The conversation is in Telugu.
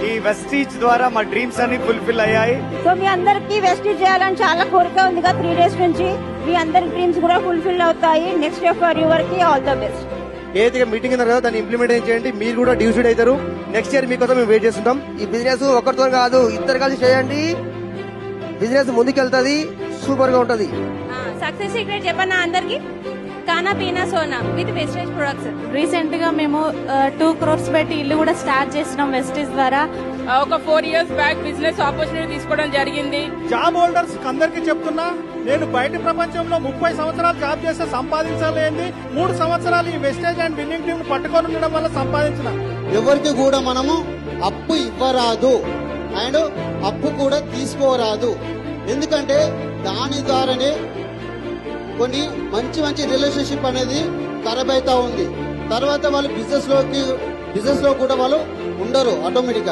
ఈ వెస్టీజ్ ద్వారా మా డ్రీమ్స్ అన్ని ఫుల్ఫిల్ అయ్యాయి. సో మీ అందరికి వెస్టీజ్ చేయాలని చాలా కోరిక ఉంది కదా 3 days నుంచి. మీ అందరి డ్రీమ్స్ కూడా ఫుల్ఫిల్ అవుతాయి. నెక్స్ట్ ఇయర్ ఫర్ యువర్ కి ఆల్ ద బెస్ట్. ఏదైతే మీటింగ్ అన్నారు కదా దాన్ని ఇంప్లిమెంట్ చేయండి. మీరు కూడా డివిజన్ అవుతారు. నెక్స్ట్ ఇయర్ మీకోసం మేము వెయిట్ చేస్తుంటాం. ఈ బిజినెస్ ఒకరితో కాదు, ఇద్దరు కలిసి చేయండి. బిజినెస్ ముందుకెళ్తుంది, సూపర్ గా ఉంటది. సక్సెస్ సీక్రెట్ చెప్పనా అందరికి? కానా పీనా సోనా విత్ వెస్టేజ్ ప్రొడక్ట్స్. రీసెంట్ గా మేము 2 crores పెట్టి ఇల్లు కూడా స్టార్ట్ చేసినాం వెస్టేజ్ ద్వారా. ఒక 4 years బ్యాక్ బిజినెస్ ఆపర్చునిటీ తీసుకోవడం జరిగింది. జాబ్ హోల్డర్స్ అందరికి చెప్తున్నా, నేను బయట ప్రపంచంలో 30 సంవత్సరాలు జాబ్ చేస్తే సంపాదించలేంది 3 సంవత్సరాలు ఈ వెస్టేజ్ అండ్ విన్నింగ్ టీమ్ పట్టుకొని ఉండడం వల్ల సంపాదించిన. ఎవరికి కూడా మనము అప్పు ఇవ్వరాదు అండ్ అప్పు కూడా తీసుకోరాదు. ఎందుకంటే దాని ద్వారానే కొన్ని మంచి రిలేషన్షిప్ అనేది ఖరాబ్ అవుతా ఉంది. తర్వాత వాళ్ళు బిజినెస్ లో కూడా వాళ్ళు ఉండరు ఆటోమేటిక్ గా.